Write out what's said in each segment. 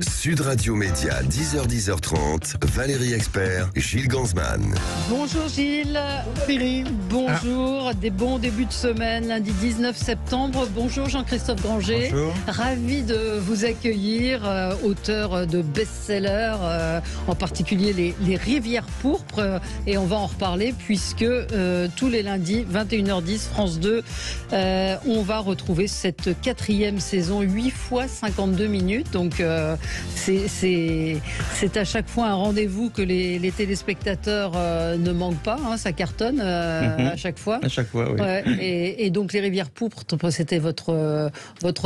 Sud Radio Média, 10h-10h30, Valérie Expert, Gilles Gansman. Bonjour Gilles. Bonjour, des bons débuts de semaine, lundi 19 septembre. Bonjour Jean-Christophe Granger. Bonjour. Ravi de vous accueillir, auteur de best-sellers, en particulier les Rivières pourpres. Et on va en reparler puisque tous les lundis, 21h10, France 2, on va retrouver cette 4e saison, 8 fois 52 minutes. Donc c'est à chaque fois un rendez-vous que les téléspectateurs ne manquent pas, hein, ça cartonne à chaque fois. À chaque fois, oui. Ouais, et donc Les Rivières pourpres, c'était votre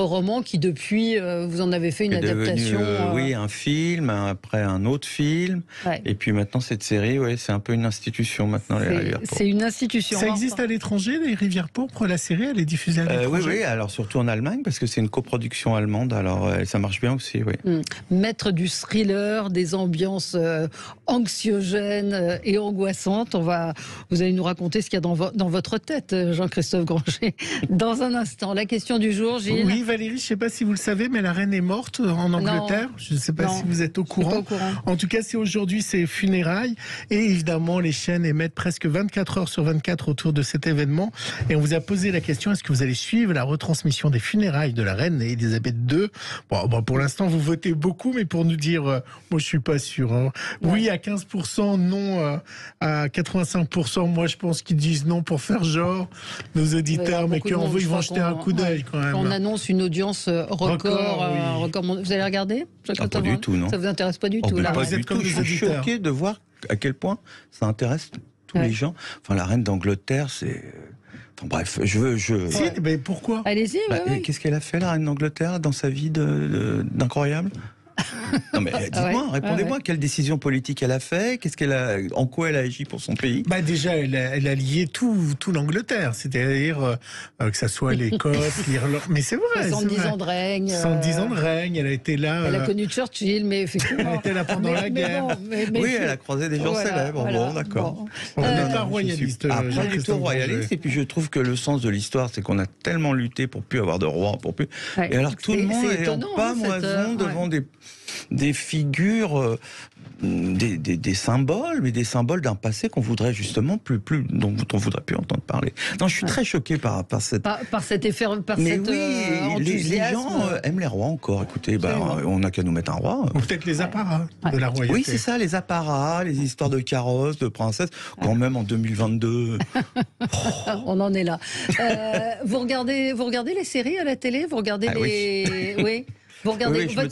roman qui depuis, vous en avez fait une adaptation. Oui, un film, après un autre film, ouais. Et puis maintenant cette série, ouais, c'est un peu une institution maintenant, les Rivières pourpres. C'est une institution. Ça existe à l'étranger, Les Rivières pourpres, la série, elle est diffusée à l'étranger? Oui, alors surtout en Allemagne, parce que c'est une coproduction allemande, alors ça marche bien aussi, oui. Maître du thriller, des ambiances anxiogènes et angoissantes. Vous allez nous raconter ce qu'il y a dans votre tête, Jean-Christophe Granger. Dans un instant, la question du jour, Gilles. Oui, Valérie, je ne sais pas si vous le savez, mais la reine est morte en Angleterre. Non. Je ne sais pas si vous êtes au Je suis courant. pas au courant. En tout cas, c'est aujourd'hui ses funérailles. Et évidemment, les chaînes émettent presque 24 heures sur 24 autour de cet événement. Et on vous a posé la question, est-ce que vous allez suivre la retransmission des funérailles de la reine Elisabeth II? Bon, pour l'instant, vous votez beaucoup, mais pour nous dire, moi, je ne suis pas sûr. Hein. Ouais. Oui à 15%, non à 85%. Moi, je pense qu'ils disent non pour faire genre, nos auditeurs, mais qu'en veut, ils vont jeter un coup d'œil quand même. On annonce une audience record. Vous allez regarder? Pas du tout, non. Ça vous intéresse pas du tout, là? Vous êtes comme les auditeurs. Je suis choqué de voir à quel point ça intéresse tous les gens. Enfin, la reine d'Angleterre, c'est... Enfin, bref, Si, mais pourquoi? Allez-y. Qu'est-ce qu'elle a fait, la reine d'Angleterre, dans sa vie d'incroyable? Non mais dites-moi, répondez-moi, quelle décision politique elle a fait, en quoi elle a agi pour son pays? Déjà, elle a lié tout l'Angleterre, c'est-à-dire que ça soit l'Écosse, l'Irlande, mais c'est vrai. 70 ans de règne. 70 ans de règne, elle a été là. Elle a connu Churchill, mais effectivement. Elle était là pendant la guerre. Oui, elle a croisé des gens célèbres. Bon, d'accord. On n'est pas royaliste. Pas du tout royaliste, et puis je trouve que le sens de l'histoire, c'est qu'on a tellement lutté pour plus avoir de roi, et alors tout le monde est en pâmoison devant des figures, des symboles, mais des symboles d'un passé qu'on voudrait justement dont on voudrait plus entendre parler. Non, je suis très choqué par cet effet, mais cet oui, les gens aiment les rois encore. Écoutez, on n'a qu'à nous mettre un roi. Ou peut-être les apparats de la royauté. Oui, c'est ça, les apparats, les histoires de carrosses, de princesses, quand même en 2022. On en est là. Vous regardez les séries à la télé? Vous regardez oui. Vous regardez je me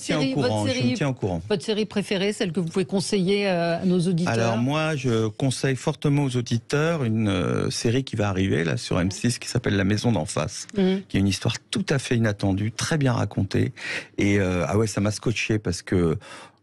tiens au courant. Votre série préférée, celle que vous pouvez conseiller à nos auditeurs? Alors moi, je conseille fortement aux auditeurs une série qui va arriver là sur M6 qui s'appelle La Maison d'en face, qui est une histoire tout à fait inattendue, très bien racontée. Et ça m'a scotché parce que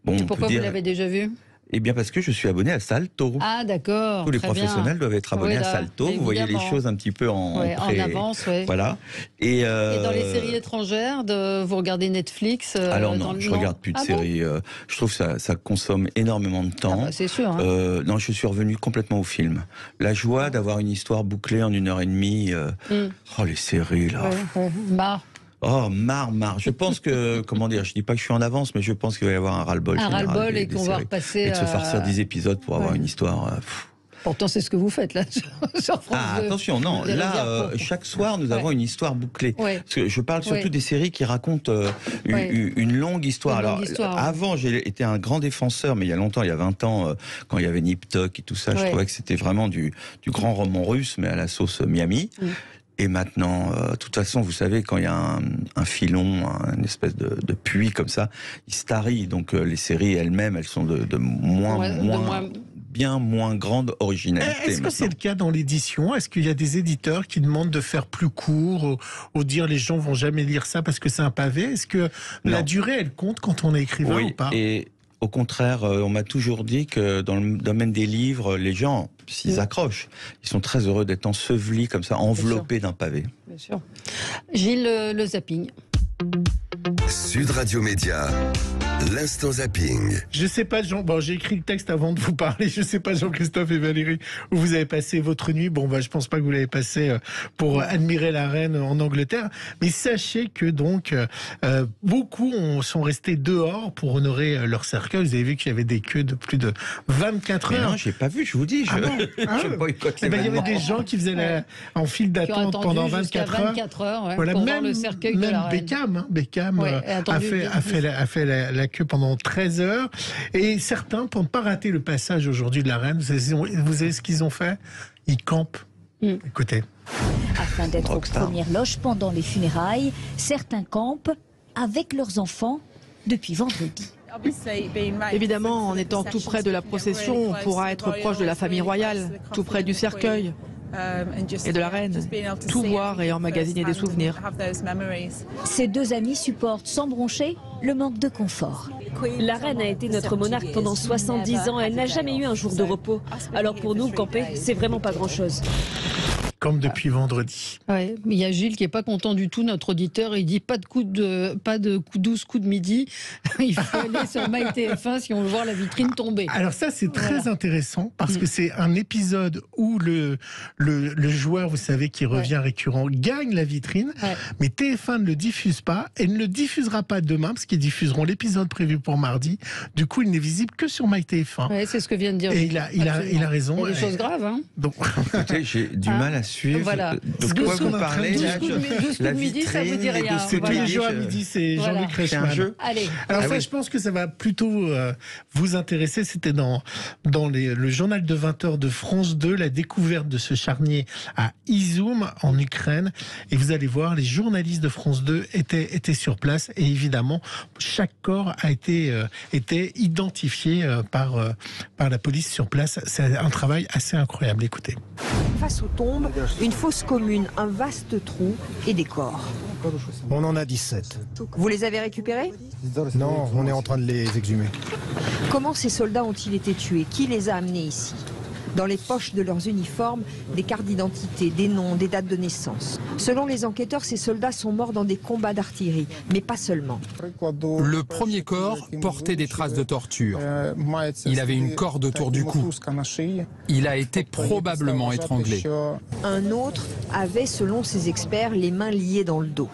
Et pourquoi vous l'avez déjà vue? Eh bien parce que je suis abonné à Salto. Ah d'accord. Tous les professionnels doivent être abonnés à Salto. Vous voyez les choses un petit peu en avance. Voilà. Et dans les séries étrangères, vous regardez Netflix? Alors non, je regarde plus de séries. Je trouve que ça consomme énormément de temps. C'est sûr. Hein. Non, je suis revenu complètement au film. La joie d'avoir une histoire bouclée en 1h30. Oh les séries là. Oh, marre. Je pense que, je dis pas que je suis en avance, mais je pense qu'il va y avoir un ras-le-bol. Un ras-le-bol et qu'on va repasser. Et de se farcir 10 épisodes pour avoir une histoire. Pourtant, c'est ce que vous faites là sur France 2. Attention, non. Là, chaque soir, nous avons une histoire bouclée. Parce que je parle surtout des séries qui racontent une longue histoire. Avant, j'ai été un grand défenseur, mais il y a longtemps, il y a 20 ans, quand il y avait Nip Tuck et tout ça, je trouvais que c'était vraiment du grand roman russe, mais à la sauce Miami. Et maintenant, de toute façon, vous savez, quand il y a un filon, une espèce de puits comme ça, il se tarit. Donc les séries elles-mêmes, elles sont de bien moins grande originalité. Est-ce que c'est le cas dans l'édition? Est-ce qu'il y a des éditeurs qui demandent de faire plus court, ou dire les gens vont jamais lire ça parce que c'est un pavé? Est-ce que la durée, elle compte quand on est écrivain ou pas? Et au contraire, on m'a toujours dit que dans le domaine des livres, les gens, s'ils accrochent, ils sont très heureux d'être ensevelis comme ça, enveloppés d'un pavé. Bien sûr. Gilles, le zapping. Sud Radio Média, l'instant zapping. Je sais pas, j'ai écrit le texte avant de vous parler. Je sais pas, Jean-Christophe et Valérie, où vous avez passé votre nuit. Je pense pas que vous l'avez passé pour admirer la reine en Angleterre. Mais sachez que donc, beaucoup sont restés dehors pour honorer leur cercueil. Vous avez vu qu'il y avait des queues de plus de 24 heures. Non, j'ai pas vu, je vous dis. Je boycotte il y avait des gens qui faisaient en file d'attente pendant 24 heures. 24 heures Voilà, pour même, voir le cercueil de la reine. Beckham a fait la queue pendant 13 heures. Et certains, pour ne pas rater le passage aujourd'hui de la reine, vous savez ce qu'ils ont fait? Ils campent. Écoutez. Afin d'être aux premières loges pendant les funérailles, certains campent avec leurs enfants depuis vendredi. Évidemment, en étant tout près de la procession, on pourra être proche de la famille royale, tout près du cercueil et de la reine, tout voir et emmagasiner des souvenirs. Ces deux amis supportent sans broncher le manque de confort. La reine a été notre monarque pendant 70 ans, elle n'a jamais eu un jour de repos. Alors pour nous, camper, c'est vraiment pas grand-chose. Comme depuis vendredi. Ouais, mais il y a Gilles qui est pas content du tout, notre auditeur. Il dit pas de coup 12 coups de midi. Il faut aller sur MyTF1 si on veut voir la vitrine tomber. Alors ça, c'est très intéressant parce que c'est un épisode où le joueur, vous savez, qui revient récurrent, gagne la vitrine. Mais TF1 ne le diffuse pas et ne le diffusera pas demain parce qu'ils diffuseront l'épisode prévu pour mardi. Du coup, il n'est visible que sur MyTF1. Ouais, c'est ce que vient de dire. Et il a raison. Il y a des choses graves. Hein. Donc, écoutez, j'ai du mal à suivre. Voilà. De quoi vous parlez? 12 coups de midi, ça vous dit rien. C'est tous les jours à midi, c'est Jean-Luc Reichmann. Allez. Alors ça, je pense que ça va plutôt vous intéresser. C'était dans le journal de 20h de France 2, la découverte de ce charnier à Izoum, en Ukraine. Et vous allez voir, les journalistes de France 2 étaient sur place. Et évidemment, chaque corps a été identifié par la police sur place. C'est un travail assez incroyable. Écoutez. Face aux tombes, une fosse commune, un vaste trou et des corps. On en a 17. Vous les avez récupérés? Non, on est en train de les exhumer. Comment ces soldats ont-ils été tués? Qui les a amenés ici? Dans les poches de leurs uniformes, des cartes d'identité, des noms, des dates de naissance. Selon les enquêteurs, ces soldats sont morts dans des combats d'artillerie, mais pas seulement. Le premier corps portait des traces de torture. Il avait une corde autour du cou. Il a été probablement étranglé. Un autre avait, selon ses experts, les mains liées dans le dos.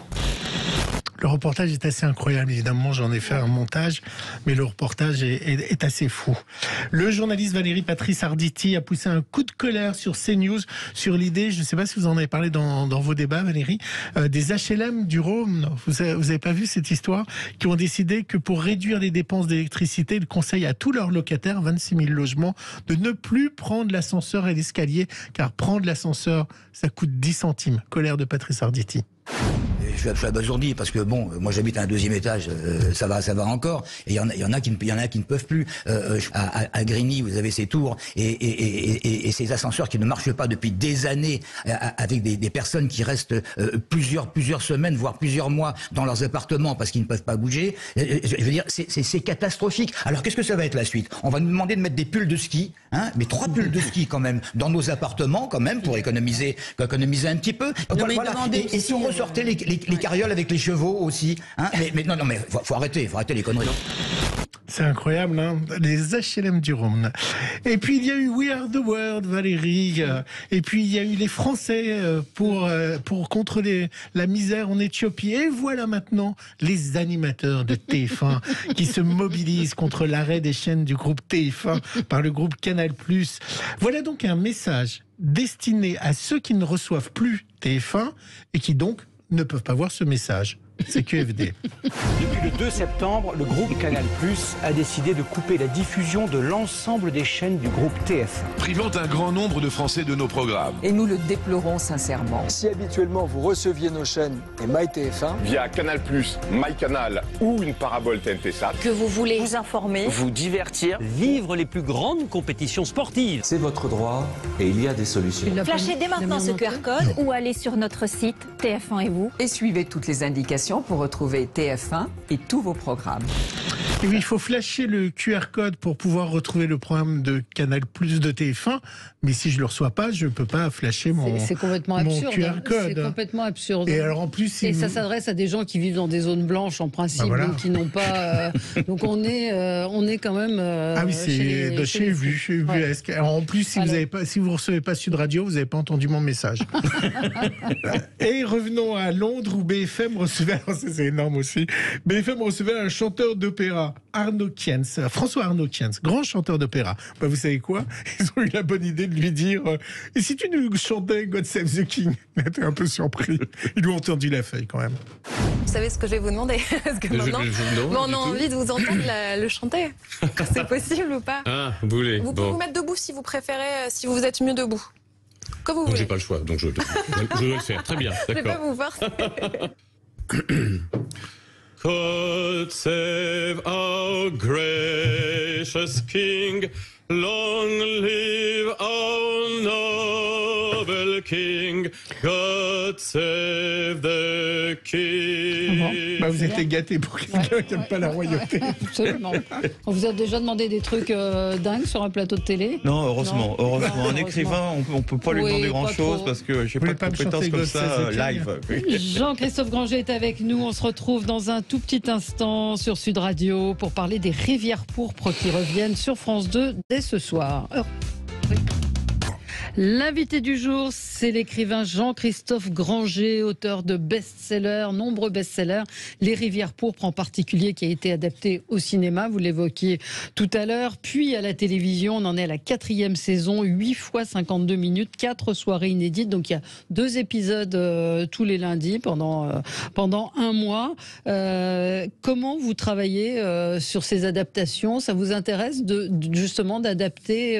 Le reportage est assez incroyable, évidemment, j'en ai fait un montage, mais le reportage est assez fou. Le journaliste Valérie Patrice Arditi a poussé un coup de colère sur CNews, sur l'idée, je ne sais pas si vous en avez parlé dans vos débats, Valérie, des HLM du Rhône. Vous avez pas vu cette histoire? Qui ont décidé que pour réduire les dépenses d'électricité, ils conseillent à tous leurs locataires, 26 000 logements, de ne plus prendre l'ascenseur et l'escalier, car prendre l'ascenseur, ça coûte 10 centimes. Colère de Patrice Arditi. Je suis abasourdi parce que moi j'habite à un 2e étage, ça va encore. Et il y en a qui ne peuvent plus. À Grigny, vous avez ces tours et ces ascenseurs qui ne marchent pas depuis des années, avec des personnes qui restent plusieurs semaines, voire plusieurs mois dans leurs appartements parce qu'ils ne peuvent pas bouger. Je veux dire, c'est catastrophique. Alors qu'est-ce que ça va être la suite? On va nous demander de mettre des pulls de ski, mais 3 pulls de ski quand même dans nos appartements quand même pour économiser un petit peu. Voilà. Et si on ressortait les carrioles avec les chevaux aussi, mais non, faut arrêter les conneries. C'est incroyable, hein, les HLM du Rhône. Et puis il y a eu We Are the World, Valérie. Et puis il y a eu les Français pour contre la misère en Éthiopie. Et voilà maintenant les animateurs de TF1 qui se mobilisent contre l'arrêt des chaînes du groupe TF1 par le groupe Canal+. Voilà donc un message destiné à ceux qui ne reçoivent plus TF1 et qui donc ne peuvent pas voir ce message. C'est QFD. Depuis le 2 septembre, le groupe Canal+ a décidé de couper la diffusion de l'ensemble des chaînes du groupe TF1. Privant un grand nombre de Français de nos programmes. Et nous le déplorons sincèrement. Si habituellement vous receviez nos chaînes et MyTF1 via Canal+, MyCanal ou une parabole TNT-SAT, que vous voulez vous informer, vous divertir, vivre les plus grandes compétitions sportives. C'est votre droit et il y a des solutions. Flashez dès maintenant ce QR code ou allez sur notre site TF1 et vous. Et suivez toutes les indications pour retrouver TF1 et tous vos programmes. Et oui, il faut flasher le QR code pour pouvoir retrouver le programme de Canal+ de TF1. Mais si je le reçois pas, je peux pas flasher c'est complètement absurde, QR code. C'est complètement absurde. Et alors en plus, ça s'adresse à des gens qui vivent dans des zones blanches en principe, donc qui n'ont pas. Donc on est quand même. Ah oui, c'est chez UBS. Alors en plus, si vous recevez pas Sud Radio, vous n'avez pas entendu mon message. Et revenons à Londres où BFM recevait, c'est énorme aussi, BFM recevait un chanteur d'opéra, Arno Kienz, François Arno Kienz, grand chanteur d'opéra. Bah, vous savez quoi? Ils ont eu la bonne idée de lui dire et si tu nous chantais God Save the King? Il était un peu surpris. Ils lui ont tendu la feuille quand même. Vous savez ce que je vais vous demander? Parce que maintenant, on a envie de vous entendre le chanter. C'est possible ou pas? Ah, vous voulez. Vous pouvez vous mettre debout si vous préférez, si vous êtes mieux debout. Comme vous voulez. J'ai pas le choix, donc je dois le faire. Très bien, d'accord. Je vais pas vous forcer. God save our gracious King, long live our noble King, God save the King. Bah vous êtes gâtés pour quelqu'un qui n'aime pas la royauté. Absolument. On vous a déjà demandé des trucs dingues sur un plateau de télé? Non, heureusement. Un écrivain, on ne peut pas lui demander grand-chose parce que je n'ai pas de compétences comme ça live. Jean-Christophe Granger est avec nous. On se retrouve dans un tout petit instant sur Sud Radio pour parler des rivières pourpres qui reviennent sur France 2 dès ce soir. Oui. L'invité du jour, c'est l'écrivain Jean-Christophe Granger, auteur de best-sellers, nombreux best-sellers, Les Rivières pourpres en particulier, qui a été adapté au cinéma, vous l'évoquiez tout à l'heure, puis à la télévision. On en est à la 4e saison, 8 fois 52 minutes, 4 soirées inédites. Donc il y a 2 épisodes tous les lundis pendant un mois. Comment vous travaillez sur ces adaptations? Ça vous intéresse justement d'adapter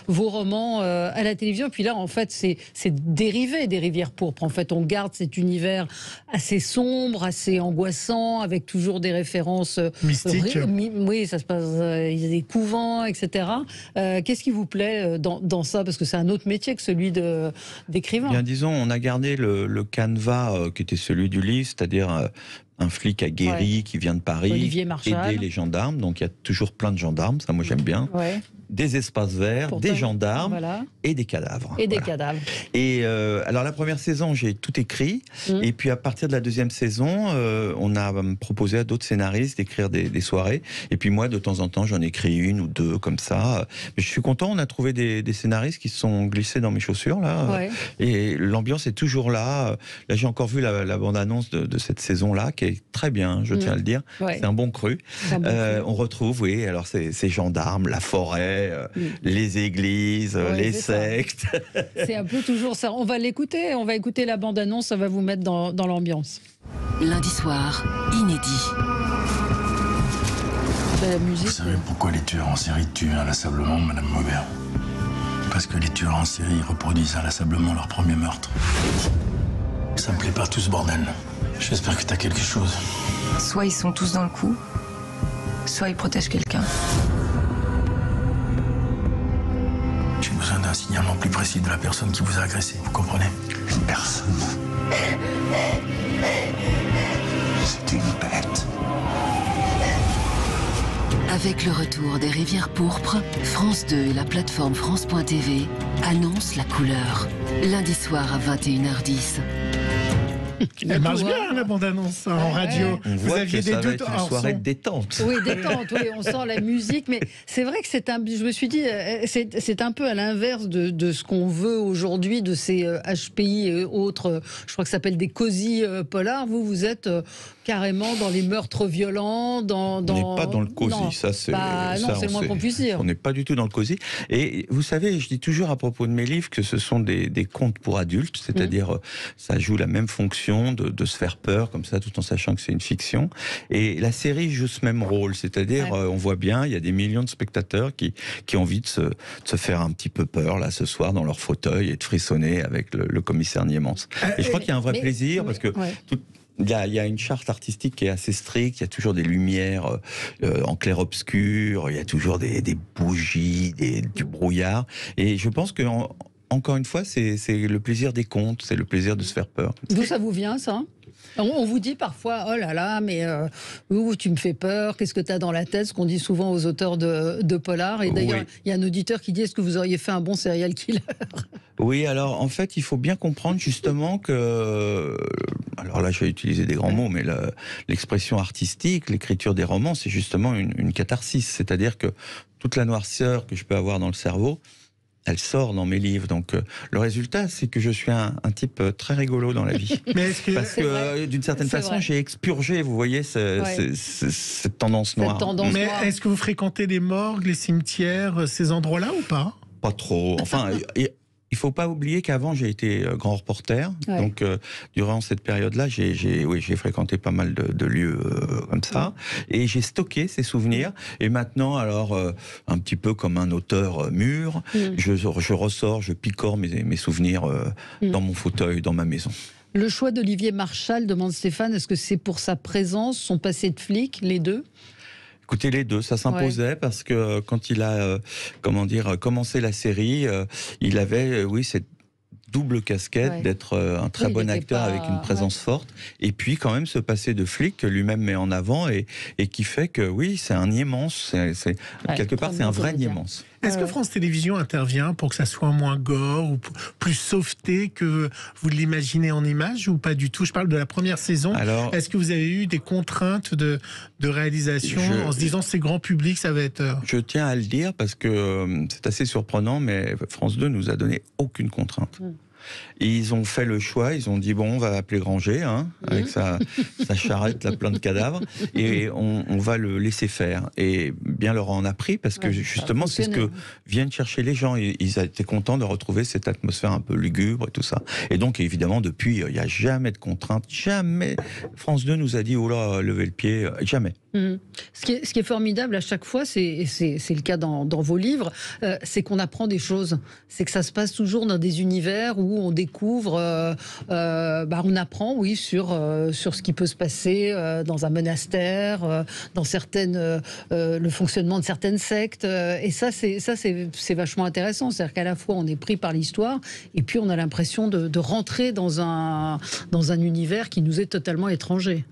vos romans à la télévision? Puis là, en fait, c'est dérivé des Rivières pourpres. En fait, on garde cet univers assez sombre, assez angoissant, avec toujours des références mystiques. Oui, ça se passe. Il y a des couvents, etc. Qu'est-ce qui vous plaît dans ça? Parce que c'est un autre métier que celui d'écrivain. Bien, disons, on a gardé le canevas qui était celui du livre, c'est-à-dire un flic aguerri qui vient de Paris, aider les gendarmes. Donc il y a toujours plein de gendarmes, ça moi j'aime bien. Ouais. Des espaces verts, des gendarmes et des cadavres. Et des cadavres. Et alors la première saison, j'ai tout écrit. Et puis à partir de la 2e saison, on a proposé à d'autres scénaristes d'écrire des soirées. Et puis moi, de temps en temps, j'en écris 1 ou 2 comme ça. Mais je suis content, on a trouvé des scénaristes qui se sont glissés dans mes chaussures là. Ouais. Et l'ambiance est toujours là. Là, j'ai encore vu la bande-annonce de cette saison-là, qui est très bien, je tiens à le dire. Ouais. C'est un bon cru. On retrouve, oui, alors ces gendarmes, la forêt, les églises, les sectes. C'est un peu toujours ça. On va l'écouter, on va écouter la bande-annonce, ça va vous mettre dans l'ambiance. Lundi soir, inédit. La musique. Vous savez pourquoi les tueurs en série tuent inlassablement, Madame Maubert? Parce que les tueurs en série reproduisent inlassablement leur premier meurtre. Ça me plaît pas tout ce bordel. J'espère que t'as quelque chose. Soit ils sont tous dans le coup, soit ils protègent quelqu'un. J'ai besoin d'un signalement plus précis de la personne qui vous a agressé, vous comprenez? Une personne. C'est une bête. Avec le retour des Rivières pourpres, France 2 et la plateforme France.tv annoncent la couleur. Lundi soir à 21h10. Elle marche bien, la bande-annonce en radio. On voit que ça va être une soirée détente. Oui, détente, oui, on sent la musique. Mais c'est vrai que je me suis dit, c'est un peu à l'inverse de ce qu'on veut aujourd'hui, de ces HPI et autres, je crois que ça s'appelle des cosy polars. Vous êtes carrément dans les meurtres violents. On n'est pas dans le cosy, ça c'est... c'est le moins qu'on puisse dire. On n'est pas du tout dans le cosy. Et vous savez, je dis toujours à propos de mes livres que ce sont des contes pour adultes, c'est-à-dire ça joue la même fonction de se faire peur comme ça, tout en sachant que c'est une fiction. Et la série joue ce même rôle, c'est-à-dire on voit bien, il y a des millions de spectateurs qui ont envie de se faire un petit peu peur là ce soir dans leur fauteuil et de frissonner avec le commissaire Niemans. Et je crois qu'il y a un vrai plaisir parce que il y a une charte artistique qui est assez stricte, il y a toujours des lumières en clair-obscur, il y a toujours des bougies, du brouillard. Et je pense que encore une fois, c'est le plaisir des contes, c'est le plaisir de se faire peur. D'où ça vous vient, ça? On vous dit parfois, oh là là, mais tu me fais peur, qu'est-ce que tu as dans la tête, ce qu'on dit souvent aux auteurs de polar. Et d'ailleurs, il y a un auditeur qui dit, est-ce que vous auriez fait un bon serial killer? Oui, alors en fait, il faut bien comprendre justement que... Alors là, je vais utiliser des grands mots, mais l'expression artistique, l'écriture des romans, c'est justement une catharsis. C'est-à-dire que toute la noirceur que je peux avoir dans le cerveau, elle sort dans mes livres. Donc le résultat, c'est que je suis un type très rigolo dans la vie. Parce que d'une certaine façon, j'ai expurgé, vous voyez, cette tendance noire. Mais est-ce que vous fréquentez les morgues, les cimetières, ces endroits-là ou pas? Pas trop. Enfin... Il ne faut pas oublier qu'avant, j'ai été grand reporter. Ouais. Donc, durant cette période-là, j'ai fréquenté pas mal de lieux comme ça. Ouais. Et j'ai stocké ces souvenirs. Et maintenant, alors, un petit peu comme un auteur mûr, je ressors, je picore mes souvenirs dans mon fauteuil, dans ma maison. Le choix d'Olivier Marchal, demande Stéphane, est-ce que c'est pour sa présence, son passé de flic, les deux ? Écoutez, les deux, ça s'imposait parce que quand il a, commencé la série, il avait, cette double casquette d'être un très bon acteur avec une présence forte, et puis quand même ce passé de flic que lui-même met en avant et qui fait que c'est un niaimance, quelque part c'est un vrai niaimance. Est-ce que France Télévisions intervient pour que ça soit moins gore ou plus sauveté que vous l'imaginez en images ou pas du tout? Je parle de la première saison. Est-ce que vous avez eu des contraintes de réalisation en se disant c'est grand public, ça va être... Je tiens à le dire parce que c'est assez surprenant, mais France 2 nous a donné aucune contrainte. Ils ont fait le choix, ils ont dit bon, on va appeler Granger avec sa charrette là, plein de cadavres, et on va le laisser faire. Et bien leur en a pris parce que justement c'est ce que viennent chercher les gens. Ils étaient contents de retrouver cette atmosphère un peu lugubre et tout ça. Et donc évidemment depuis il n'y a jamais de contraintes, jamais. France 2 nous a dit oh là, levez le pied, jamais. Ce qui est formidable à chaque fois, c'est le cas dans vos livres, c'est qu'on apprend des choses. C'est que ça se passe toujours dans des univers où on découvre, on apprend, sur ce qui peut se passer dans un monastère, dans le fonctionnement de certaines sectes. Et ça, c'est vachement intéressant. C'est-à-dire qu'à la fois, on est pris par l'histoire, et puis on a l'impression de rentrer dans un univers qui nous est totalement étranger.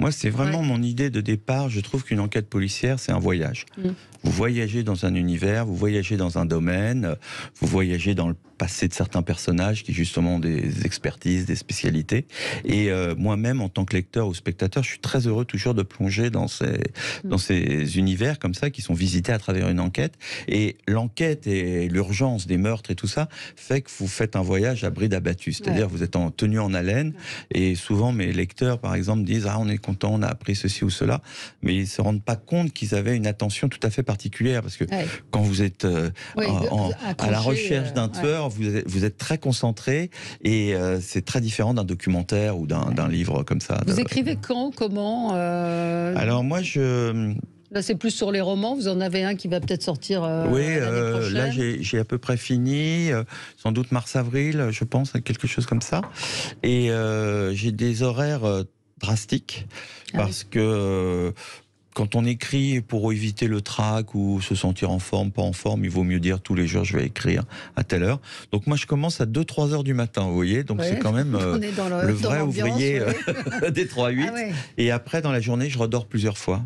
Moi, c'est vraiment mon idée de départ. Je trouve qu'une enquête policière, c'est un voyage. Vous voyagez dans un univers, vous voyagez dans un domaine, vous voyagez dans le passé de certains personnages qui justement ont des expertises, des spécialités. Et moi-même, en tant que lecteur ou spectateur, je suis très heureux toujours de plonger dans ces univers comme ça qui sont visités à travers une enquête. Et l'enquête et l'urgence des meurtres et tout ça fait que vous faites un voyage à bride abattue. C'est-à-dire vous êtes tenu en haleine. Et souvent, mes lecteurs, par exemple, disent « Ah, on est content, on a appris ceci ou cela ». Mais ils ne se rendent pas compte qu'ils avaient une attention tout à fait particulière. Parce que quand vous êtes à la recherche d'un tueur, vous êtes très concentré, et c'est très différent d'un documentaire ou d'un livre comme ça. Vous écrivez quand, comment Alors moi, Là, c'est plus sur les romans. Vous en avez un qui va peut-être sortir l'année prochaine. Là, j'ai à peu près fini. Sans doute mars-avril, je pense, quelque chose comme ça. Et j'ai des horaires drastiques parce que... Quand on écrit pour éviter le trac ou se sentir en forme, pas en forme, il vaut mieux dire tous les jours je vais écrire à telle heure. Donc moi je commence à 2-3 heures du matin, vous voyez, donc c'est quand même le vrai ouvrier des 3-8. Et après dans la journée je redors plusieurs fois.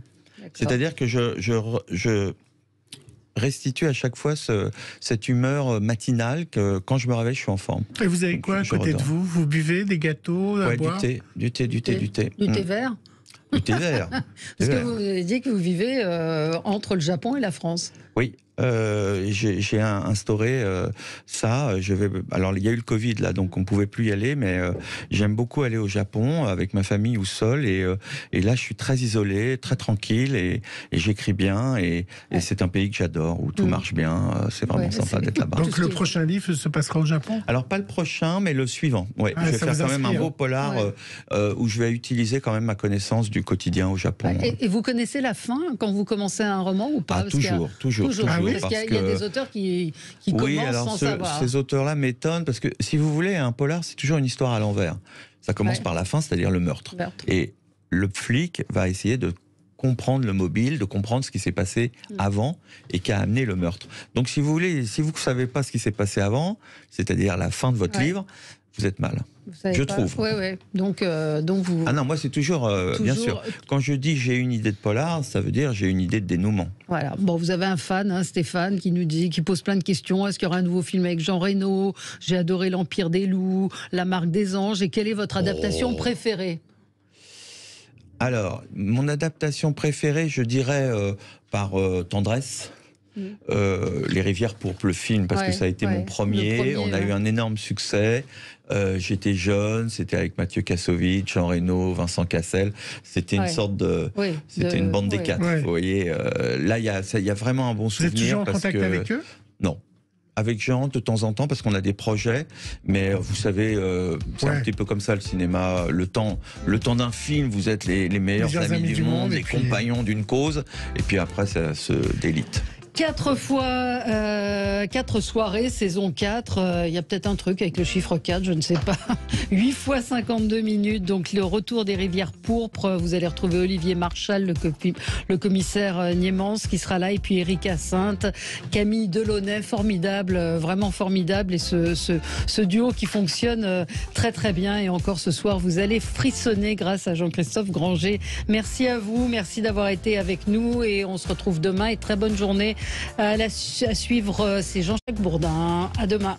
C'est-à-dire que je restitue à chaque fois cette humeur matinale que quand je me réveille je suis en forme. Et vous avez quoi à côté de vous? Vous buvez des gâteaux à boire? Du thé vert. Du thé vert. Parce que vous avez dit que vous vivez entre le Japon et la France. Oui, j'ai instauré ça. Alors il y a eu le Covid là, donc on pouvait plus y aller, mais j'aime beaucoup aller au Japon avec ma famille ou seul, et là je suis très isolé, très tranquille, et j'écris bien, et c'est un pays que j'adore où tout marche bien. C'est vraiment sympa d'être là-bas. Donc le prochain livre se passera au Japon? Alors pas le prochain, mais le suivant. Je vais faire quand même un beau polar où je vais utiliser quand même ma connaissance du quotidien au Japon. Et vous connaissez la fin quand vous commencez un roman ou pas? Toujours. Parce qu'il y a des auteurs qui commencent sans savoir. Ces auteurs-là m'étonnent parce que, si vous voulez, un polar, c'est toujours une histoire à l'envers. Ça commence par la fin, c'est-à-dire le meurtre. Et le flic va essayer de comprendre le mobile, de comprendre ce qui s'est passé avant et qui a amené le meurtre. Donc, si vous voulez, si vous ne savez pas ce qui s'est passé avant, c'est-à-dire la fin de votre livre, vous êtes mal. Je trouve. Ouais. Donc vous. Ah non, moi c'est toujours, bien sûr. Quand je dis j'ai une idée de polar, ça veut dire j'ai une idée de dénouement. Voilà. Bon, vous avez un fan, Stéphane, qui pose plein de questions. Est-ce qu'il y aura un nouveau film avec Jean Reno? J'ai adoré l'Empire des loups, La Marque des anges. Et quelle est votre adaptation préférée? Alors, mon adaptation préférée, je dirais par tendresse. Les Rivières pourpres, le film, parce que ça a été mon premier. On a eu un énorme succès. J'étais jeune, c'était avec Mathieu Kassovitz, Jean Reno, Vincent Cassel. C'était une sorte de... c'était une bande des quatre, vous voyez. Là, il y a vraiment un bon souvenir. Vous êtes toujours en contact avec eux? Non. Avec Jean, de temps en temps, parce qu'on a des projets. Mais vous savez, c'est un petit peu comme ça, le cinéma. Le temps d'un film, vous êtes les meilleurs amis du monde, les compagnons d'une cause. Et puis après, ça se délite. 4 soirées, saison 4. Il y a peut-être un truc avec le chiffre 4, je ne sais pas. 8 fois 52 minutes. Donc le retour des Rivières pourpres. Vous allez retrouver Olivier Marchal, le commissaire Niémans qui sera là. Et puis Éric Hyacinthe, Camille Delaunay, formidable, vraiment formidable. Et ce duo qui fonctionne très très bien. Et encore ce soir, vous allez frissonner grâce à Jean-Christophe Granger. Merci à vous, merci d'avoir été avec nous. Et on se retrouve demain. Et très bonne journée. À suivre, c'est Jean-Jacques Bourdin. À demain.